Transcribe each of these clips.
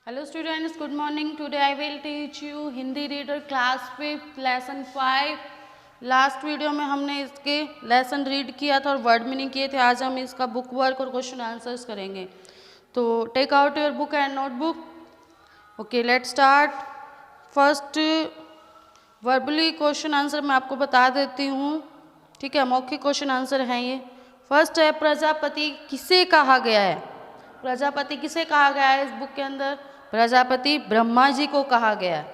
Hello students, good morning. Today I will teach you Hindi reader class 5 lesson 5. Last video में हमने इसके lesson read किया था और वर्ड मीनिंग किए थे. आज हम इसका बुक वर्क और क्वेश्चन आंसर्स करेंगे. तो take out your book and notebook. Okay, let start. First verbally question answer मैं आपको बता देती हूँ. ठीक है, मौखिक क्वेश्चन आंसर हैं ये. फर्स्ट है, प्रजापति किसे कहा गया है? प्रजापति किसे कहा गया है इस बुक के अंदर? प्रजापति ब्रह्मा जी को कहा गया है.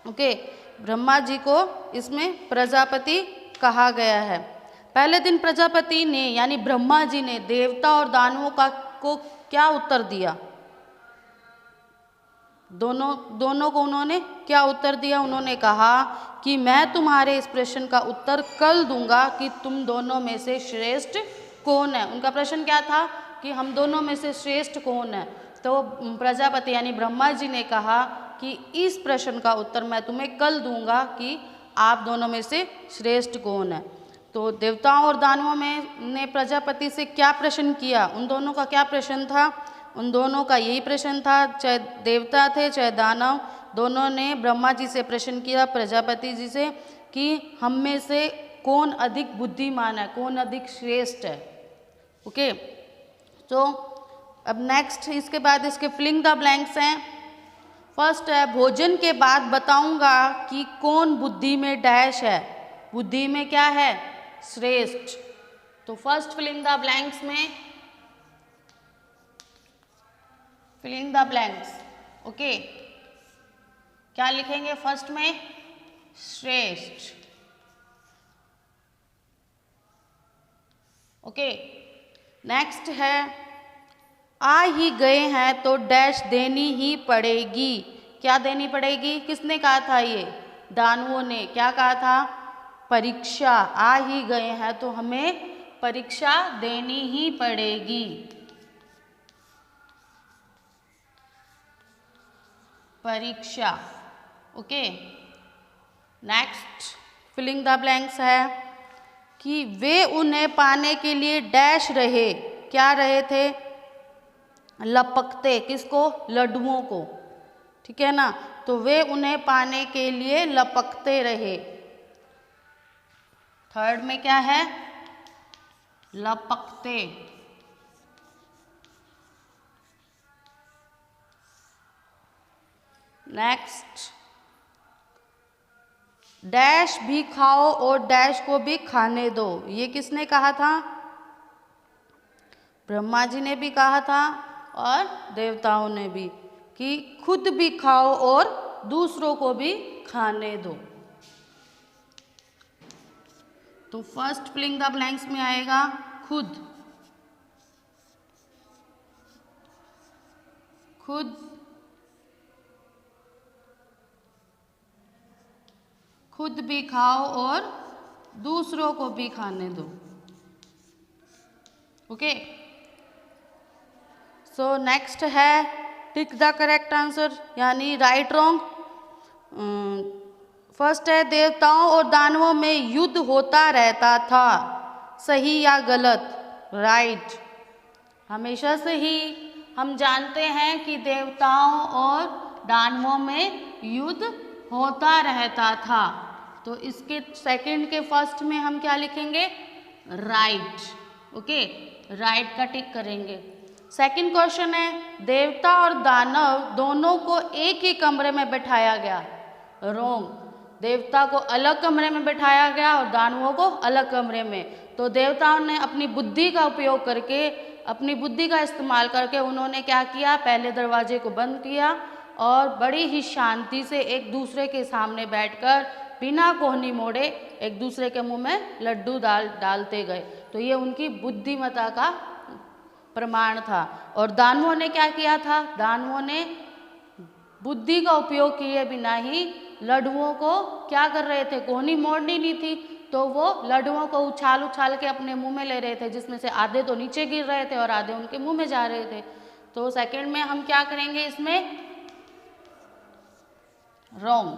ओके, ब्रह्मा जी को इसमें प्रजापति कहा गया है. पहले दिन प्रजापति ने यानी ब्रह्मा जी ने देवता और दानवों को क्या उत्तर दिया? दोनों को उन्होंने क्या उत्तर दिया? उन्होंने कहा कि मैं तुम्हारे इस प्रश्न का उत्तर कल दूंगा कि तुम दोनों में से श्रेष्ठ कौन है. उनका प्रश्न क्या था कि हम दोनों में से श्रेष्ठ कौन है. तो प्रजापति यानी ब्रह्मा जी ने कहा कि इस प्रश्न का उत्तर मैं तुम्हें कल दूंगा कि आप दोनों में से श्रेष्ठ कौन है. तो देवताओं और दानवों में ने प्रजापति से क्या प्रश्न किया? उन दोनों का क्या प्रश्न था? उन दोनों का यही प्रश्न था, चाहे देवता थे चाहे दानव, दोनों ने ब्रह्मा जी से प्रश्न किया प्रजापति जी से कि हम में से कौन अधिक बुद्धिमान है, कौन अधिक श्रेष्ठ है. ओके, तो अब नेक्स्ट इसके बाद इसके फिलिंग द ब्लैंक्स हैं. फर्स्ट है, भोजन के बाद बताऊंगा कि कौन बुद्धि में डैश है. बुद्धि में क्या है? श्रेष्ठ. तो फर्स्ट फिलिंग द ब्लैंक्स में फिलिंग द ब्लैंक्स. ओके, क्या लिखेंगे फर्स्ट में? श्रेष्ठ. ओके, नेक्स्ट है, आ ही गए हैं तो डैश देनी ही पड़ेगी. क्या देनी पड़ेगी? किसने कहा था ये? दानवों ने. क्या कहा था? परीक्षा. आ ही गए हैं तो हमें परीक्षा देनी ही पड़ेगी. परीक्षा. Okay, next filling the blanks है कि वे उन्हें पाने के लिए डैश रहे. क्या रहे थे? लपकते. किसको? लड्डुओं को. ठीक है ना. तो वे उन्हें पाने के लिए लपकते रहे. थर्ड में क्या है? लपकते. नेक्स्ट, डैश भी खाओ और डैश को भी खाने दो. ये किसने कहा था? ब्रह्मा जी ने भी कहा था और देवताओं ने भी, कि खुद भी खाओ और दूसरों को भी खाने दो. तो फर्स्ट फिलिंग द ब्लैंक्स में आएगा खुद. खुद. खुद भी खाओ और दूसरों को भी खाने दो. ओके, सो नेक्स्ट है टिक द करेक्ट आंसर यानी राइट रॉन्ग. फर्स्ट है, देवताओं और दानवों में युद्ध होता रहता था. सही या गलत? राइट. हमेशा से ही हम जानते हैं कि देवताओं और दानवों में युद्ध होता रहता था. तो इसके सेकंड के फर्स्ट में हम क्या लिखेंगे? राइट. ओके, राइट का टिक करेंगे. सेकंड क्वेश्चन है, देवता और दानव दोनों को एक ही कमरे में बैठाया गया. रॉन्ग. देवता को अलग कमरे में बैठाया गया और दानवों को अलग कमरे में. तो देवताओं ने अपनी बुद्धि का उपयोग करके, अपनी बुद्धि का इस्तेमाल करके उन्होंने क्या किया? पहले दरवाजे को बंद किया और बड़ी ही शांति से एक दूसरे के सामने बैठकर बिना कोहनी मोड़े एक दूसरे के मुंह में लड्डू डालते गए. तो ये उनकी बुद्धिमत्ता का प्रमाण था. और दानवों ने क्या किया था? दानवों ने बुद्धि का उपयोग किए बिना ही लड्डुओं को क्या कर रहे थे? कोहनी मोड़नी नहीं थी, तो वो लड्डुओं को उछाल उछाल के अपने मुंह में ले रहे थे, जिसमें से आधे तो नीचे गिर रहे थे और आधे उनके मुंह में जा रहे थे. तो सेकंड में हम क्या करेंगे इसमें? Wrong.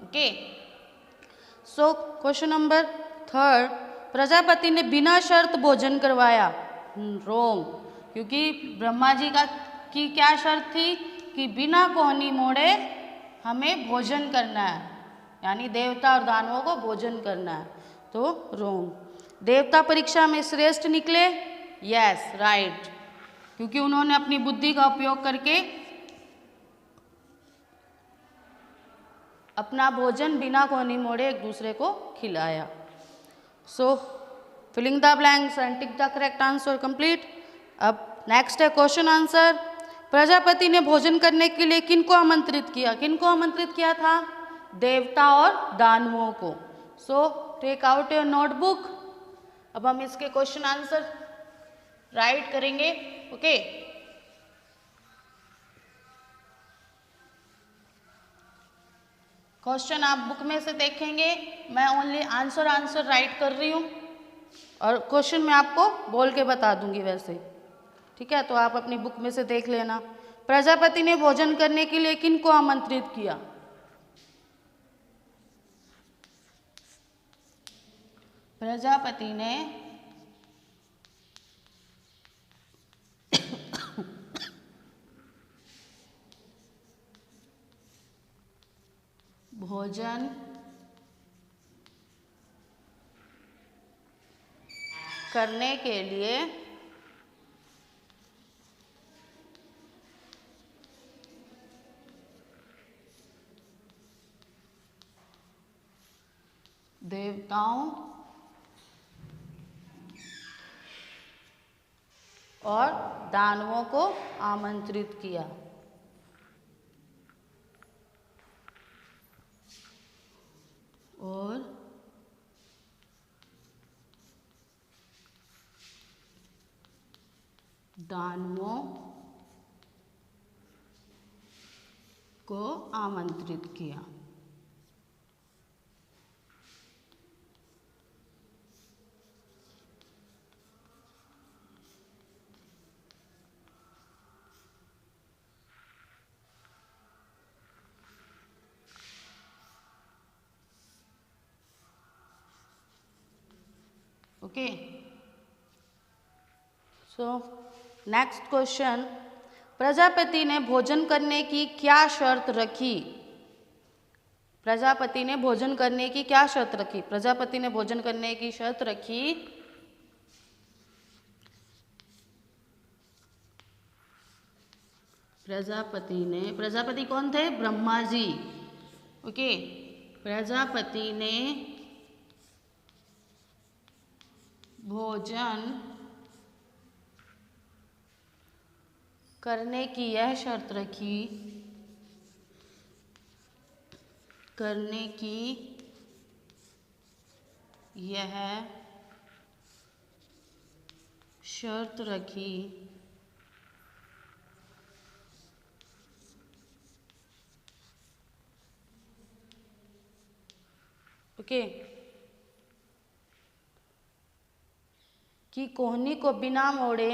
Okay, so question number third, Prajapati ने बिना शर्त भोजन करवाया. रॉन्ग. क्योंकि ब्रह्मा जी की क्या शर्त थी कि बिना कोहनी मोड़े हमें भोजन करना है, यानी देवता और दानवों को भोजन करना है। तो रोंग। देवता परीक्षा में श्रेष्ठ निकले, यस राइट, क्योंकि उन्होंने अपनी बुद्धि का उपयोग करके अपना भोजन बिना कोहनी मोड़े एक दूसरे को खिलाया। So filling the blanks and tick the correct answer complete. अब नेक्स्ट है क्वेश्चन आंसर। प्रजापति ने भोजन करने के लिए किनको आमंत्रित किया? किनको आमंत्रित किया था? देवता और दानवों को। So take out your notebook. अब हम इसके क्वेश्चन आंसर राइट करेंगे। ओके क्वेश्चन आप बुक में से देखेंगे, मैं ओनली आंसर राइट कर रही हूँ और क्वेश्चन मैं आपको बोल के बता दूंगी वैसे, ठीक है? तो आप अपनी बुक में से देख लेना। प्रजापति ने भोजन करने के लिए किनको आमंत्रित किया? प्रजापति ने भोजन करने के लिए देवताओं और दानवों को आमंत्रित किया। और दानवों को आमंत्रित किया। Okay so next question. Prajapati ने भोजन करने की क्या शर्त रखी? प्रजापति ने भोजन करने की क्या शर्त रखी? प्रजापति ने भोजन करने की शर्त रखी प्रजापति कौन थे? ब्रह्मा जी। ओके प्रजापति ने भोजन करने की यह शर्त रखी ओके कि कोहनी को बिना मोड़े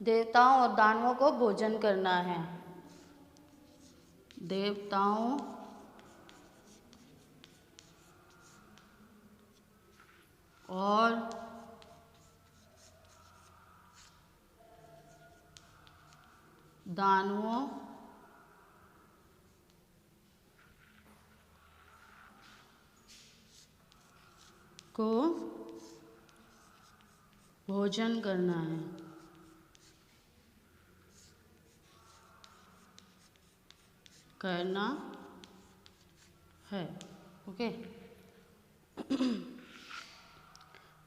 देवताओं और दानवों को भोजन करना है। देवताओं और दानवों को भोजन करना है ओके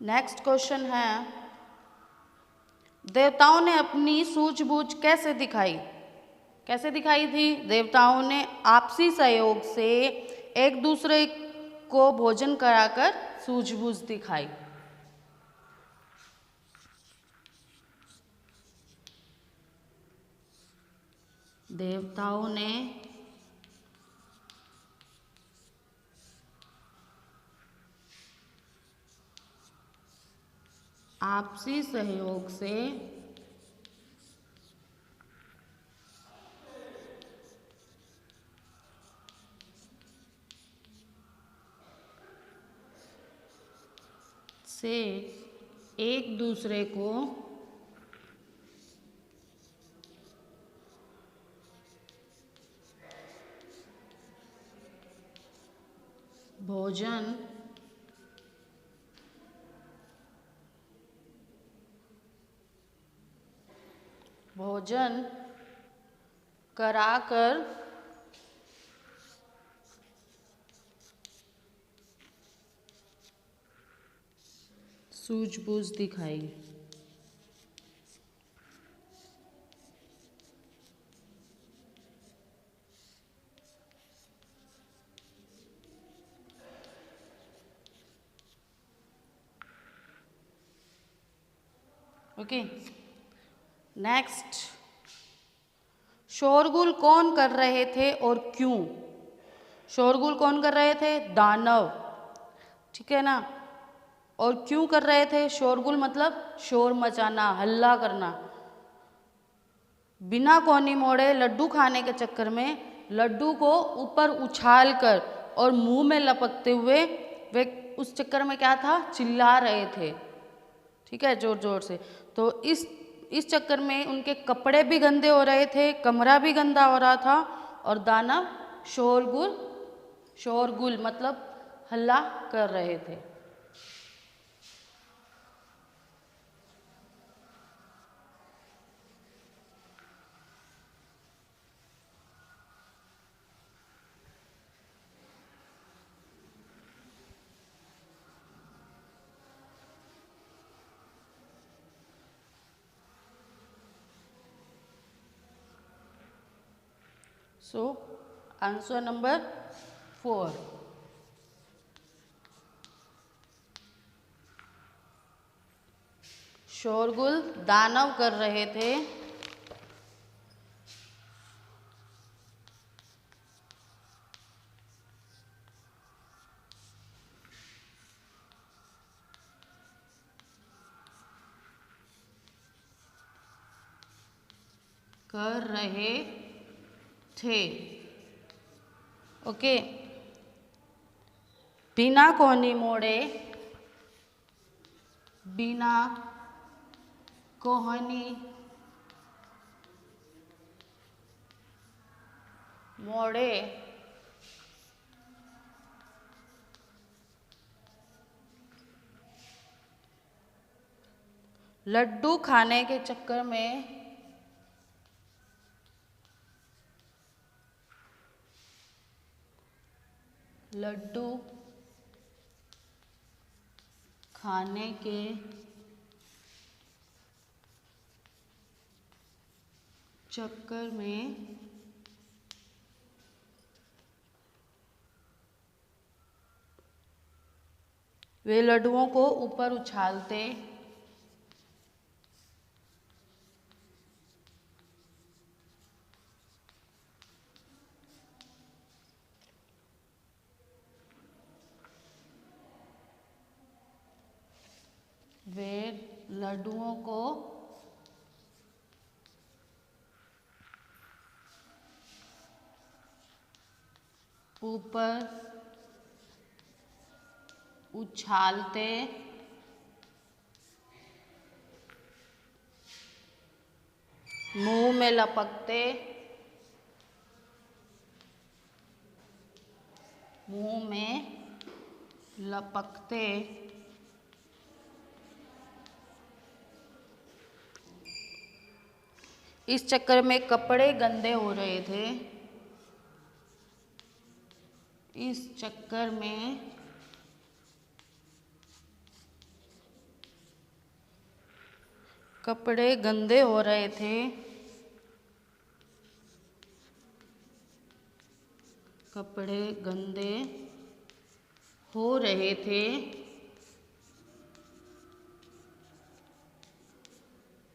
नेक्स्ट क्वेश्चन है देवताओं ने अपनी सूझबूझ कैसे दिखाई थी? देवताओं ने आपसी सहयोग से एक दूसरे को भोजन कराकर सूझबूझ दिखाई। देवताओं ने आपसी सहयोग से एक दूसरे को भोजन कराकर सूझबूझ दिखाई। ओके, नेक्स्ट, शोरगुल कौन कर रहे थे और क्यों? शोरगुल कौन कर रहे थे? दानव, ठीक है ना। और क्यों कर रहे थे? शोरगुल मतलब शोर मचाना, हल्ला करना। बिना कोनी मोड़े लड्डू खाने के चक्कर में लड्डू को ऊपर उछाल कर और मुंह में लपकते हुए वे उस चक्कर में क्या था? चिल्ला रहे थे, ठीक है, जोर जोर से। तो इस चक्कर में उनके कपड़े भी गंदे हो रहे थे, कमरा भी गंदा हो रहा था, और दानव शोरगुल मतलब हल्ला कर रहे थे। So, answer number 4. शोरगुल दानव कर रहे थे ओके, बिना कोनी मोड़े लड्डू खाने के चक्कर में लड्डू खाने के चक्कर में वे लड्डुओं को ऊपर उछालते वे लड्डुओं को ऊपर उछालते मुंह में लपकते इस चक्कर में कपड़े गंदे हो रहे थे। इस चक्कर में कपड़े गंदे हो रहे थे। कपड़े गंदे हो रहे थे।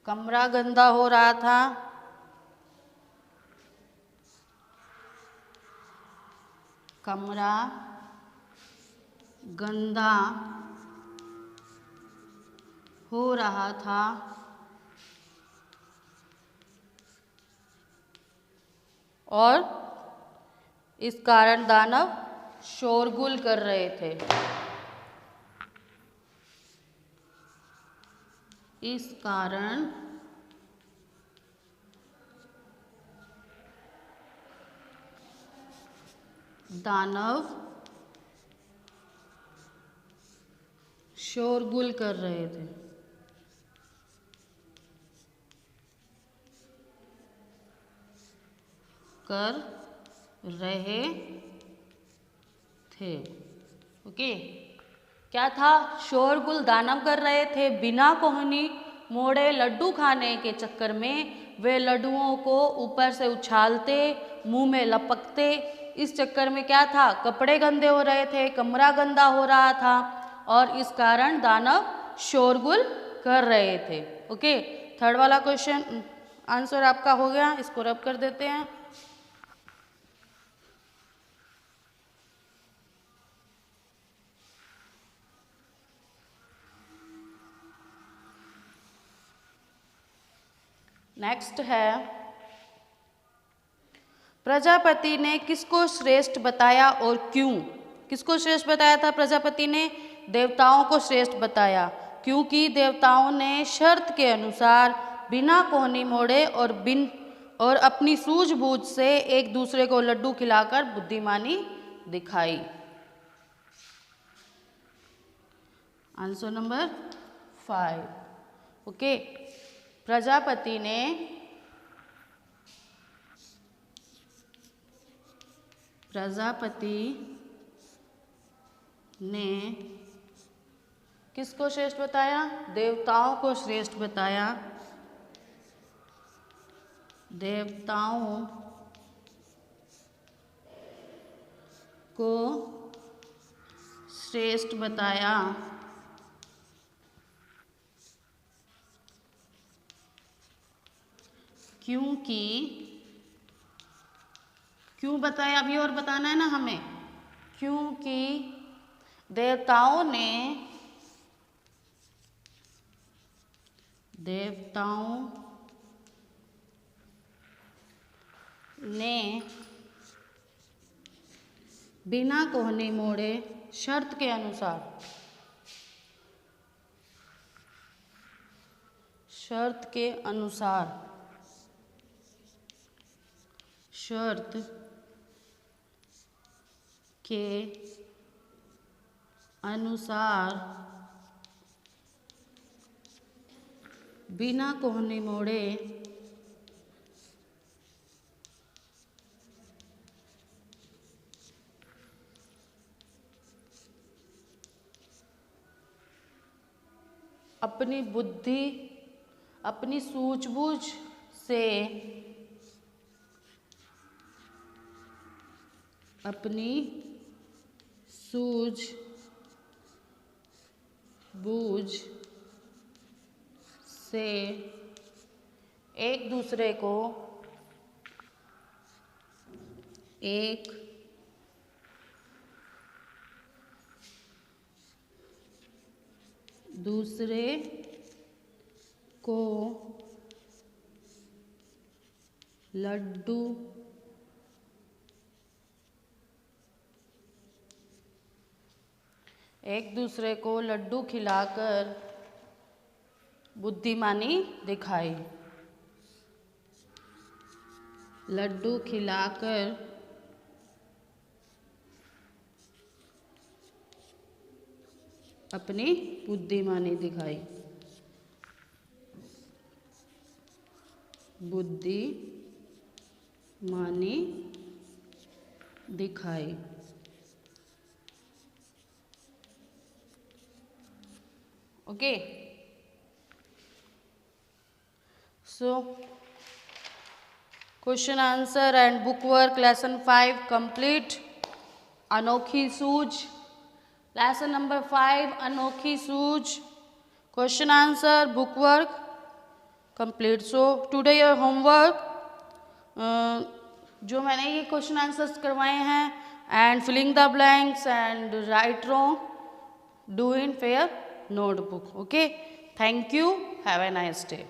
कमरा गंदा हो रहा था। कमरा गंदा हो रहा था और इस कारण दानव शोरगुल कर रहे थे। इस कारण दानव शोरगुल कर रहे थे। कर रहे थे। ओके, क्या था? शोरगुल दानव कर रहे थे। बिना कोहनी मोड़े लड्डू खाने के चक्कर में वे लड्डुओं को ऊपर से उछालते, मुंह में लपकते। इस चक्कर में क्या था? कपड़े गंदे हो रहे थे, कमरा गंदा हो रहा था और इस कारण दानव शोरगुल कर रहे थे। ओके, थर्ड वाला क्वेश्चन आंसर आपका हो गया, इसको रब कर देते हैं। नेक्स्ट है, प्रजापति ने किसको श्रेष्ठ बताया और क्यों? किसको श्रेष्ठ बताया था प्रजापति ने? देवताओं को श्रेष्ठ बताया, क्योंकि देवताओं ने शर्त के अनुसार बिना कोहनी मोड़े और अपनी सूझबूझ से एक दूसरे को लड्डू खिलाकर बुद्धिमानी दिखाई। Answer number 5। ओके, प्रजापति ने किसको श्रेष्ठ बताया? देवताओं को श्रेष्ठ बताया। देवताओं को श्रेष्ठ बताया क्योंकि, क्यों बताया अभी और बताना है ना हमें, क्योंकि देवताओं ने बिना कोहनी मोड़े शर्त के अनुसार बिना कोहनी मोड़े अपनी बुद्धि, अपनी सूझबूझ से एक दूसरे को लड्डू खिलाकर बुद्धिमानी दिखाई। लड्डू खिलाकर अपनी बुद्धिमानी दिखाई। Okay, so question answer and book work lesson 5 complete. अनोखी सूझ, lesson number 5 अनोखी सूझ, question answer, book work complete. So today your homework, जो मैंने ये क्वेश्चन आंसर्स करवाए हैं and filling the blanks and right wrong, do in fair notebook. Okay, thank you, have a nice day.